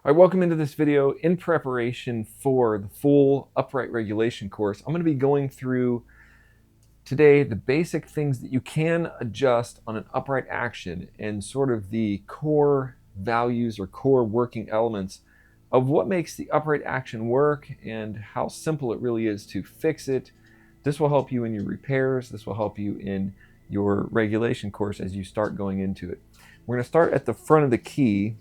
All right, welcome into this video. In preparation for the full upright regulation course, I'm going to be going through today the basic things that you can adjust on an upright action and sort of the core values or core working elements of what makes the upright action work and how simple it really is to fix it. This will help you in your repairs. This will help you in your regulation course as you start going into it. We're going to start at the front of the key.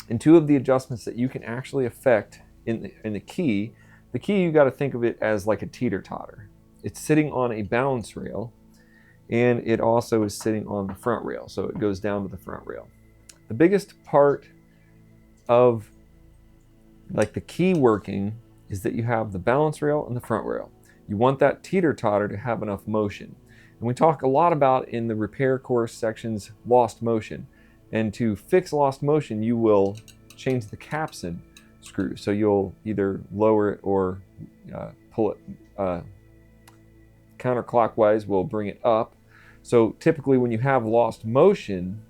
And two of the adjustments that you can actually affect in the key you got to think of it as like a teeter-totter. It's sitting on a balance rail, and it also is sitting on the front rail, so it goes down to the front rail. The biggest part of like the key working is that you have the balance rail and the front rail. You want that teeter-totter to have enough motion. And we talk a lot about in the repair course sections lost motion. And to fix lost motion, you will change the capstan screw. So you'll either lower it or pull it counterclockwise, will bring it up. So typically when you have lost motion,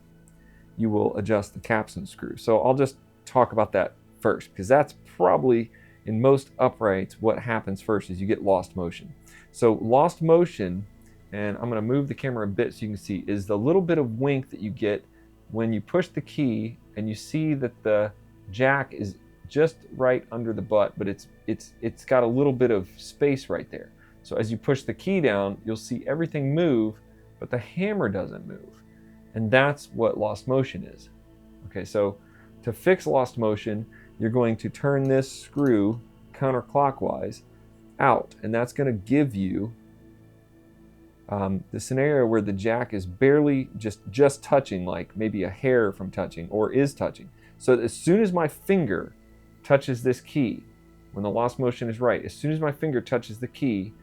you will adjust the capstan screw. So I'll just talk about that first, because that's probably in most uprights what happens first is you get lost motion. So lost motion, and I'm going to move the camera a bit so you can see, is the little bit of wink that you get when you push the key and you see that the jack is just right under the butt, but it's got a little bit of space right there. So as you push the key down, you'll see everything move, but the hammer doesn't move. And that's what lost motion is. Okay, so to fix lost motion, you're going to turn this screw counterclockwise out, and that's going to give you the scenario where the jack is barely just touching, like maybe a hair from touching or is touching. So as soon as my finger touches this key, when the lost motion is right, as soon as my finger touches the key,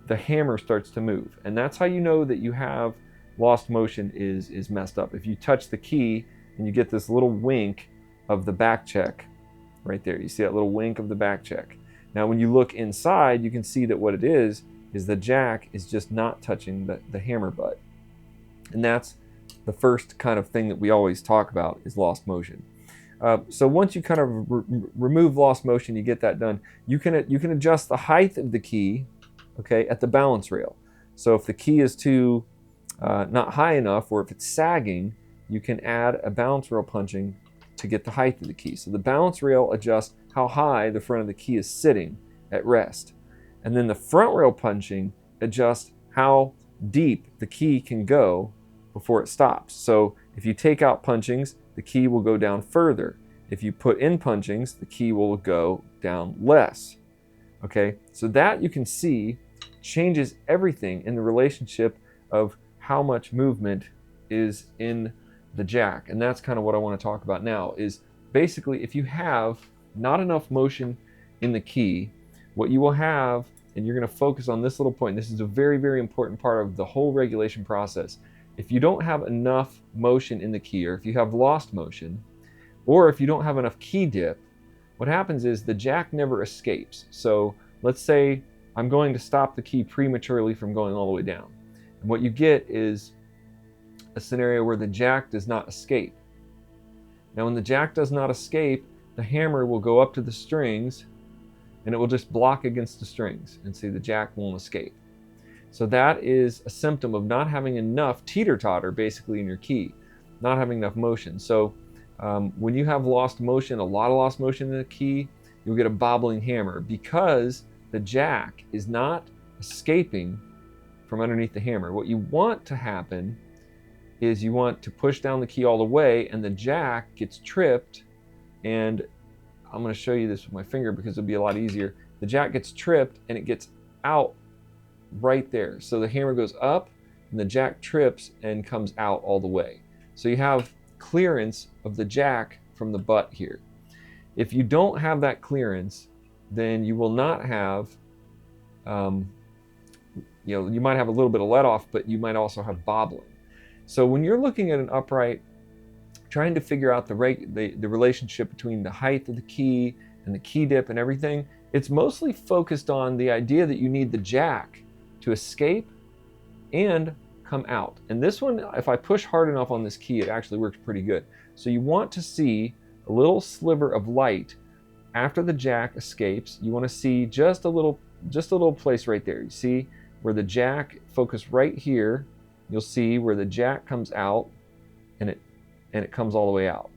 the hammer starts to move. And that's how you know that you have lost motion is messed up. If you touch the key and you get this little wink of the back check right there. You see that little wink of the back check. Now when you look inside, you can see that what it is the jack is just not touching the hammer butt. And that's the first kind of thing that we always talk about is lost motion. So once you kind of remove lost motion, you get that done, you can adjust the height of the key, okay, at the balance rail. So if the key is too not high enough, or if it's sagging, you can add a balance rail punching to get the height of the key. So the balance rail adjusts how high the front of the key is sitting at rest. And then the front rail punching adjusts how deep the key can go before it stops. So if you take out punchings, the key will go down further. If you put in punchings, the key will go down less. Okay, so that you can see changes everything in the relationship of how much movement is in the jack. And that's kind of what I want to talk about now, is basically if you have not enough motion in the key, what you will have, and you're going to focus on this little point, this is a very, very important part of the whole regulation process. If you don't have enough motion in the key, or if you have lost motion, or if you don't have enough key dip, what happens is the jack never escapes. So let's say I'm going to stop the key prematurely from going all the way down. And what you get is a scenario where the jack does not escape. Now when the jack does not escape, the hammer will go up to the strings and it will just block against the strings, and see the jack won't escape. So that is a symptom of not having enough teeter-totter basically in your key, not having enough motion. So when you have lost motion, a lot of lost motion in the key, you'll get a bobbling hammer because the jack is not escaping from underneath the hammer. What you want to happen is you want to push down the key all the way, and the jack gets tripped, and I'm going to show you this with my finger because it'll be a lot easier. The jack gets tripped and it gets out right there. So the hammer goes up and the jack trips and comes out all the way. So you have clearance of the jack from the butt here. If you don't have that clearance, then you will not have, you might have a little bit of let off, but you might also have bobbling. So when you're looking at an upright, trying to figure out the relationship between the height of the key and the key dip and everything, it's mostly focused on the idea that you need the jack to escape and come out. And this one, if I push hard enough on this key, it actually works pretty good. So you want to see a little sliver of light after the jack escapes. You want to see just a little place right there. You see where the jack, focus right here. You'll see where the jack comes out and it comes all the way out.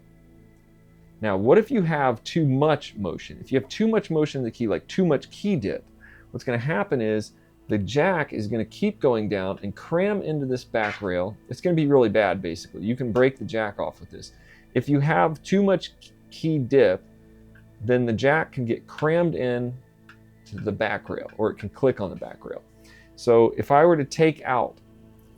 Now, what if you have too much motion? If you have too much motion in the key, like too much key dip, what's going to happen is the jack is going to keep going down and cram into this back rail. It's going to be really bad, basically. You can break the jack off with this. If you have too much key dip, then the jack can get crammed in to the back rail, or it can click on the back rail. So if I were to take out,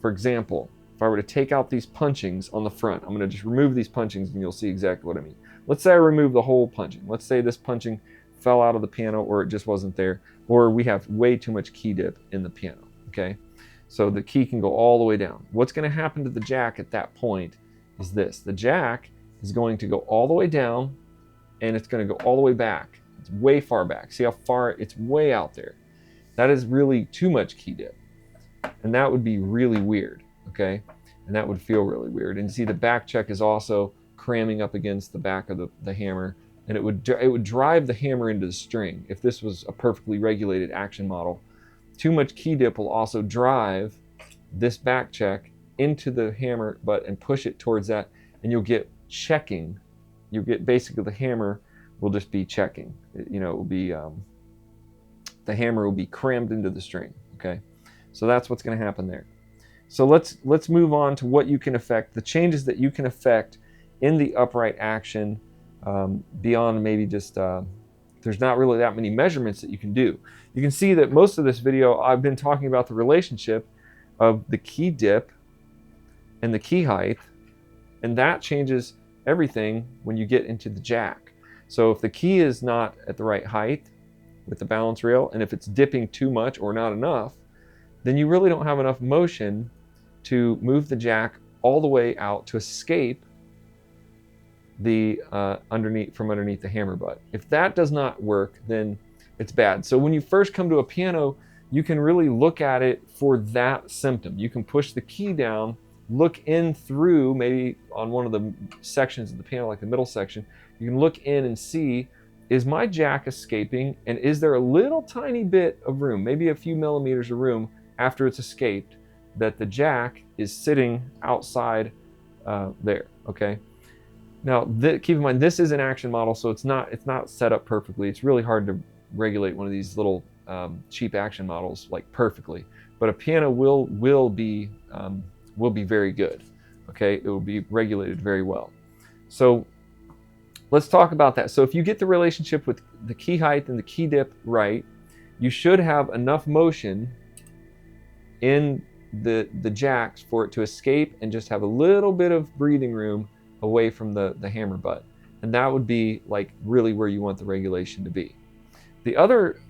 for example, if I were to take out these punchings on the front, I'm going to just remove these punchings and you'll see exactly what I mean. Let's say I remove the whole punching. Let's say this punching fell out of the piano, or it just wasn't there, or we have way too much key dip in the piano, okay? So the key can go all the way down. What's going to happen to the jack at that point is this. The jack is going to go all the way down, and it's going to go all the way back. It's way far back. See how far? It's way out there. That is really too much key dip, and that would be really weird, okay? And that would feel really weird. And see, the back check is also cramming up against the back of the hammer, and it would drive the hammer into the string. If this was a perfectly regulated action model, too much key dip will also drive this back check into the hammer butt and push it towards that, and you'll get checking. You'll get basically the hammer will just be checking. You know, it will be the hammer will be crammed into the string. Okay, so that's what's going to happen there. So let's move on to what you can affect, the changes that you can affect in the upright action, beyond maybe just, there's not really that many measurements that you can do. You can see that most of this video I've been talking about the relationship of the key dip and the key height, and that changes everything when you get into the jack. So if the key is not at the right height with the balance rail, and if it's dipping too much or not enough, then you really don't have enough motion to move the jack all the way out to escape the underneath the hammer butt. If that does not work, then it's bad. So when you first come to a piano, you can really look at it for that symptom. You can push the key down, look in through, maybe on one of the sections of the piano, like the middle section, you can look in and see, is my jack escaping, and is there a little tiny bit of room, maybe a few millimeters of room after it's escaped, that the jack is sitting outside there, okay? Now, keep in mind, this is an action model, so it's not set up perfectly. It's really hard to regulate one of these little cheap action models like perfectly. But a piano will be very good. Okay, it will be regulated very well. So let's talk about that. So if you get the relationship with the key height and the key dip right, you should have enough motion in the jacks for it to escape and just have a little bit of breathing room away from the hammer butt. And that would be like really where you want the regulation to be. The other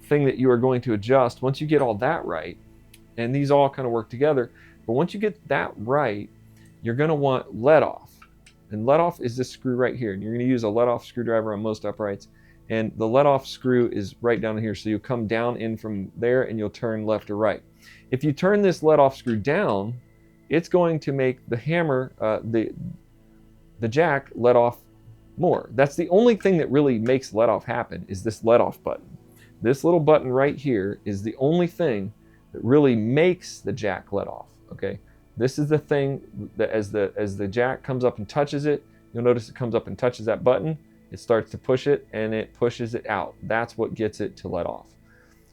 thing that you are going to adjust once you get all that right, and these all kind of work together, but once you get that right, you're going to want let off. And let off is this screw right here. And you're going to use a let off screwdriver on most uprights. And the let off screw is right down here. So you'll come down in from there and you'll turn left or right. If you turn this let off screw down, it's going to make the hammer, the jack let off more. That's the only thing that really makes let off happen, is this let off button. This little button right here is the only thing that really makes the jack let off. Okay, this is the thing that as the jack comes up and touches it, you'll notice it comes up and touches that button. It starts to push it and it pushes it out. That's what gets it to let off.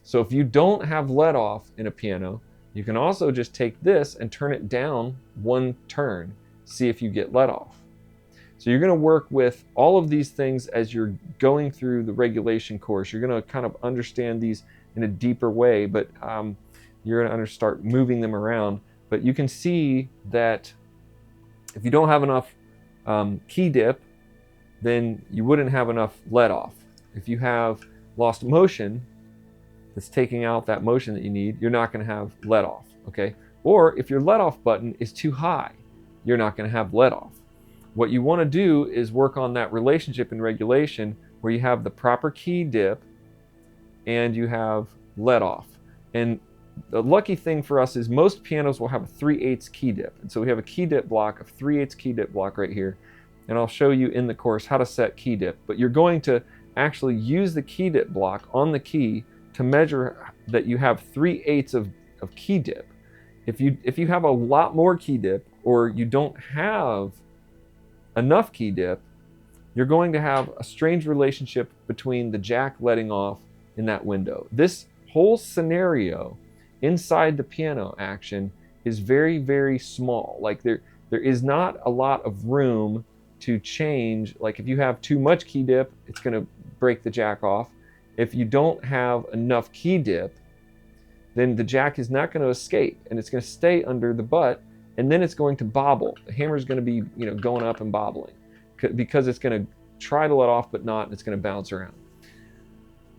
So if you don't have let off in a piano, you can also just take this and turn it down one turn, see if you get let off. So you're going to work with all of these things as you're going through the regulation course. You're going to kind of understand these in a deeper way, but you're going to start moving them around. But you can see that if you don't have enough key dip, then you wouldn't have enough let off. If you have lost motion that's taking out that motion that you need, you're not going to have let off, okay? Or if your let off button is too high, you're not going to have let off. What you want to do is work on that relationship and regulation where you have the proper key dip and you have let off. And the lucky thing for us is most pianos will have a 3/8 key dip. And so we have a key dip block, a 3/8 key dip block right here. and I'll show you in the course how to set key dip, but you're going to actually use the key dip block on the key to measure that you have 3/8 of key dip. If you have a lot more key dip, or you don't have enough key dip, you're going to have a strange relationship between the jack letting off in that window. This whole scenario inside the piano action is very, very small. Like there is not a lot of room to change. Like if you have too much key dip, it's going to break the jack off. If you don't have enough key dip, then the jack is not going to escape, and it's going to stay under the butt, and then it's going to bobble. The hammer is going to be, going up and bobbling because it's going to try to let off but not, and it's going to bounce around.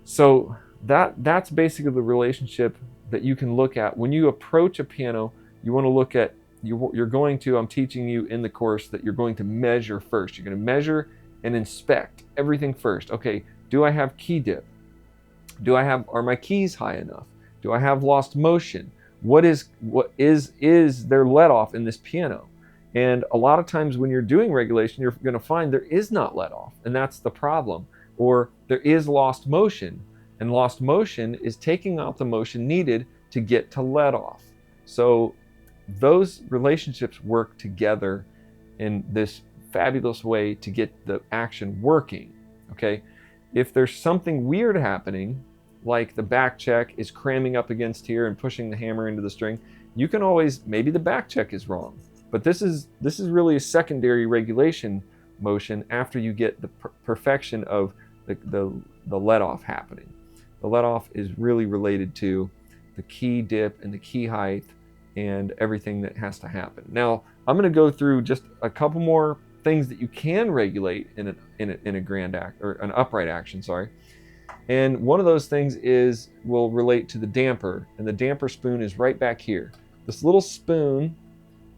So that's basically the relationship that you can look at when you approach a piano. You want to look at, I'm teaching you in the course that you're going to measure first. You're going to measure and inspect everything first. Okay, do I have key dip? Are my keys high enough? Do I have lost motion? What is there let off in this piano? And a lot of times when you're doing regulation, you're going to find there is not let off, and that's the problem. Or there is lost motion, and lost motion is taking out the motion needed to get to let off. So those relationships work together in this fabulous way to get the action working. Okay, if there's something weird happening, like the back check is cramming up against here and pushing the hammer into the string, you can always, maybe the back check is wrong. But this is really a secondary regulation motion after you get the perfection of the let off happening. The let off is really related to the key dip and the key height and everything that has to happen. Now, I'm going to go through just a couple more things that you can regulate in a grand act, or an upright action, sorry. And one of those things will relate to the damper, and the damper spoon is right back here. This little spoon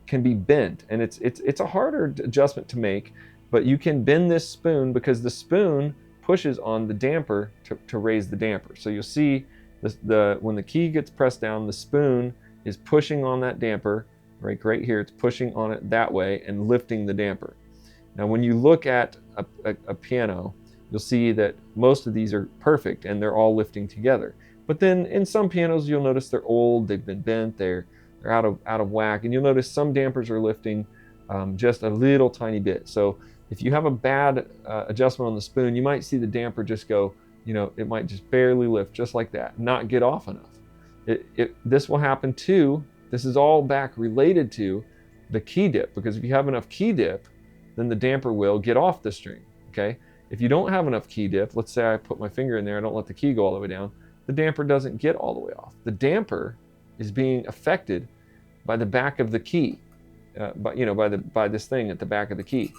can be bent, and it's a harder adjustment to make, but you can bend this spoon because the spoon pushes on the damper to raise the damper. So you'll see when the key gets pressed down, the spoon is pushing on that damper, right here. It's pushing on it that way and lifting the damper. Now, when you look at a piano, you'll see that most of these are perfect and they're all lifting together. But then in some pianos, you'll notice they're old, they've been bent, they're out of whack, and you'll notice some dampers are lifting just a little tiny bit. So if you have a bad adjustment on the spoon, you might see the damper just go, it might just barely lift, just like that, not get off enough. This will happen too. This is all back related to the key dip, because if you have enough key dip, then the damper will get off the string, okay? If you don't have enough key dip, let's say I put my finger in there, I don't let the key go all the way down, the damper doesn't get all the way off. The damper is being affected by the back of the key, by this thing at the back of the key.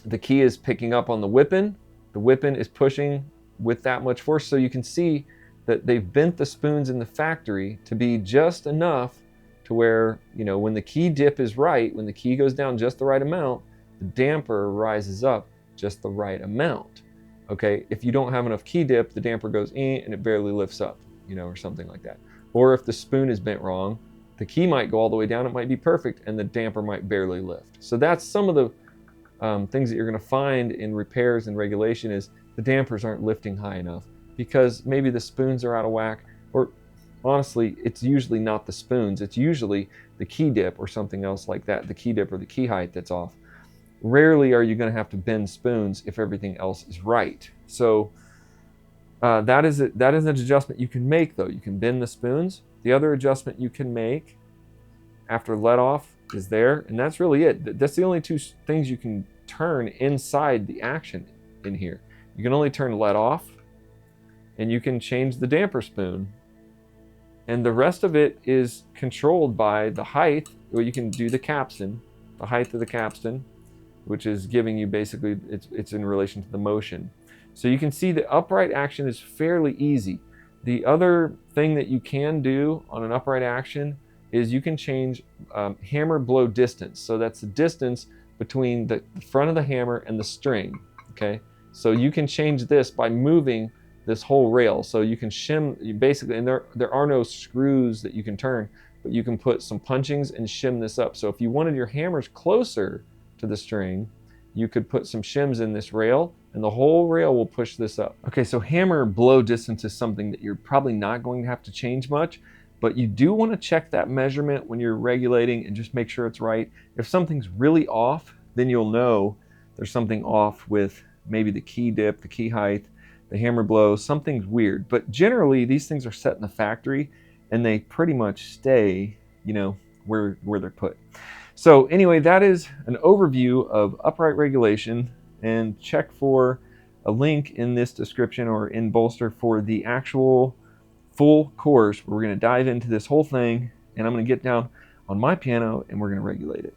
The key is picking up on the whipping. The whipping is pushing with that much force. So you can see that they've bent the spoons in the factory to be just enough to where, when the key dip is right, when the key goes down just the right amount, the damper rises up just the right amount. Okay, if you don't have enough key dip, the damper goes in and it barely lifts up, or something like that. Or if the spoon is bent wrong, the key might go all the way down, it might be perfect, and the damper might barely lift. So that's some of the things that you're going to find in repairs and regulation is the dampers aren't lifting high enough because maybe the spoons are out of whack, or honestly, it's usually not the spoons, it's usually the key dip or something else like that, the key dip or the key height that's off. Rarely are you going to have to bend spoons if everything else is right. So that is an adjustment you can make, though. You can bend the spoons. The other adjustment you can make after let off is there, and that's really it. That's the only two things you can turn inside the action in here. You can only turn let off, and you can change the damper spoon, and the rest of it is controlled by the height. Well, you can do the capstan, the height of the capstan, which is giving you basically, it's in relation to the motion. So you can see the upright action is fairly easy. The other thing that you can do on an upright action is you can change hammer blow distance. So that's the distance between the front of the hammer and the string, okay? So you can change this by moving this whole rail. So you can shim, basically, and there are no screws that you can turn, but you can put some punchings and shim this up. So if you wanted your hammers closer to the string, you could put some shims in this rail and the whole rail will push this up. Okay, so hammer blow distance is something that you're probably not going to have to change much, but you do want to check that measurement when you're regulating and just make sure it's right. If something's really off, then you'll know there's something off with maybe the key dip, the key height, the hammer blow, something's weird. But generally these things are set in the factory and they pretty much stay, you know, where they're put. So anyway, that is an overview of upright regulation, and check for a link in this description or in Bolster for the actual full course where we're going to dive into this whole thing, and I'm going to get down on my piano and we're going to regulate it.